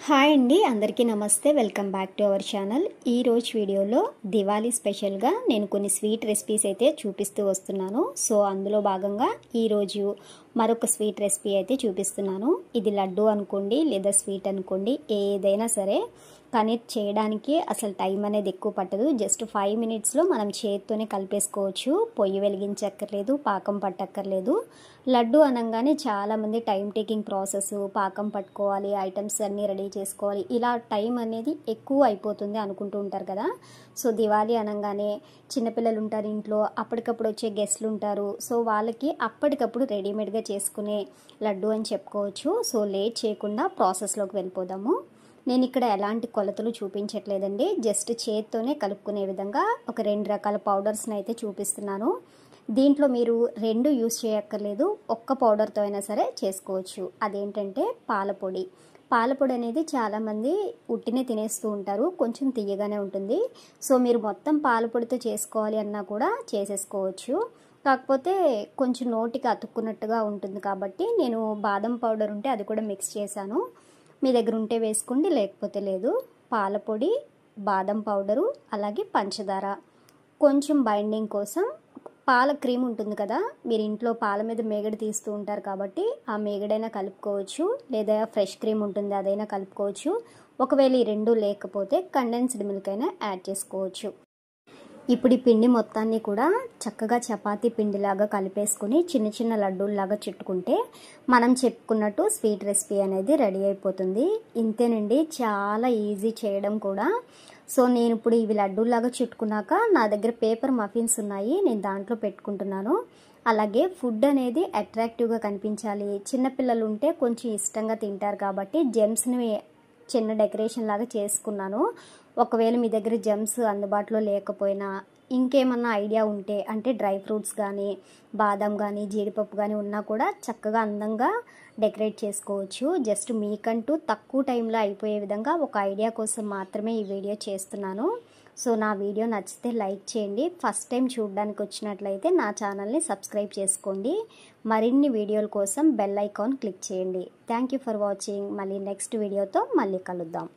Hi అండి, అందరికీ నమస్తే. Welcome back to our channel. ఈ రోజు వీడియోలో దివాళీ స్పెషల్గా నేను కొన్ని స్వీట్ రెసిపీస్ అయితే చూపిస్తూ వస్తున్నాను. సో అందులో భాగంగా ఈరోజు మరొక స్వీట్ రెసిపీ అయితే చూపిస్తున్నాను. ఇది లడ్డు అనుకోండి లేదా స్వీట్ అనుకోండి, ఏదైనా సరే, కానీ చేయడానికి అసలు టైం అనేది ఎక్కువ పట్టదు. జస్ట్ 5 మినిట్స్లో మనం చేతితోనే కలిపేసుకోవచ్చు. పొయ్యి వెలిగించక్కర్లేదు, పాకం పట్టక్కర్లేదు. లడ్డు అనగానే చాలామంది టైం టేకింగ్ ప్రాసెస్, పాకం పట్టుకోవాలి, ఐటమ్స్ అన్నీ రెడీ చేసుకోవాలి, ఇలా టైం అనేది ఎక్కువ అయిపోతుంది అనుకుంటూ ఉంటారు కదా. సో దివాళీ అనగానే చిన్నపిల్లలు ఉంటారు ఇంట్లో, అప్పటికప్పుడు వచ్చే గెస్ట్లు ఉంటారు. సో వాళ్ళకి అప్పటికప్పుడు రెడీమేడ్గా చేసుకునే లడ్డు అని చెప్పుకోవచ్చు. సో లేట్ చేయకుండా ప్రాసెస్లోకి వెళ్ళిపోదాము. నేను ఇక్కడ ఎలాంటి కొలతలు చూపించట్లేదండి, జస్ట్ చేత్తోనే కలుపుకునే విధంగా ఒక 2 రకాల పౌడర్స్ని అయితే చూపిస్తున్నాను. దీంట్లో మీరు 2 యూస్ చేయక్కర్లేదు, ఒక్క పౌడర్తో అయినా సరే చేసుకోవచ్చు. అదేంటంటే పాలపొడి. పాలపొడి అనేది చాలామంది ఉట్టినే తినేస్తూ ఉంటారు, కొంచెం తియ్యగానే ఉంటుంది. సో మీరు మొత్తం పాలపొడితో చేసుకోవాలి అన్నా కూడా చేసేసుకోవచ్చు. కాకపోతే కొంచెం నోటికి అతుక్కున్నట్టుగా ఉంటుంది కాబట్టి నేను బాదం పౌడర్ ఉంటే అది కూడా మిక్స్ చేశాను. మీ దగ్గర ఉంటే వేసుకోండి, లేకపోతే లేదు. పాలపొడి, బాదం పౌడరు, అలాగే పంచదార, కొంచెం బైండింగ్ కోసం పాల క్రీమ్ ఉంటుంది కదా, మీరు ఇంట్లో పాల మీద మేగడ తీస్తూ ఉంటారు కాబట్టి ఆ మేగడైనా కలుపుకోవచ్చు, లేదా ఫ్రెష్ క్రీమ్ ఉంటుంది అదైనా కలుపుకోవచ్చు. ఒకవేళ ఈ 2 లేకపోతే కండెన్స్డ్ మిల్క్ అయినా యాడ్ చేసుకోవచ్చు. ఇప్పుడు ఈ పిండి మొత్తాన్ని కూడా చక్కగా చపాతీ పిండిలాగా కలిపేసుకుని చిన్న చిన్న లడ్డూల్లాగా చుట్టుకుంటే మనం చెప్పుకున్నట్టు స్వీట్ రెసిపీ అనేది రెడీ అయిపోతుంది. ఇంతేనండి, చాలా ఈజీ చేయడం కూడా. సో నేను ఇప్పుడు ఇవి లడ్డూల్లాగా చుట్టుకున్నాక నా దగ్గర పేపర్ మఫిన్స్ ఉన్నాయి, నేను దాంట్లో పెట్టుకుంటున్నాను. అలాగే ఫుడ్ అనేది అట్రాక్టివ్గా కనిపించాలి, చిన్నపిల్లలు ఉంటే కొంచెం ఇష్టంగా తింటారు కాబట్టి జెమ్స్ని చిన్న డెకరేషన్ లాగా చేసుకున్నాను. ఒకవేళ మీ దగ్గర జెమ్స్ అందుబాటులో లేకపోయినా ఇంకేమన్నా ఐడియా ఉంటే, అంటే డ్రై ఫ్రూట్స్ కానీ, బాదం కానీ, జీడిపప్పు కానీ ఉన్నా కూడా చక్కగా అందంగా డెకరేట్ చేసుకోవచ్చు. జస్ట్ మీకంటూ తక్కువ టైంలో అయిపోయే విధంగా ఒక ఐడియా కోసం మాత్రమే ఈ వీడియో చేస్తున్నాను. సో నా వీడియో నచ్చితే లైక్ చేయండి. ఫస్ట్ టైం చూడడానికి వచ్చినట్లయితే నా ఛానల్ని సబ్స్క్రైబ్ చేసుకోండి. మరిన్ని వీడియోల కోసం బెల్ ఐకాన్ క్లిక్ చేయండి. Thank you for watching. మళ్ళీ నెక్స్ట్ వీడియోతో మళ్ళీ కలుద్దాం.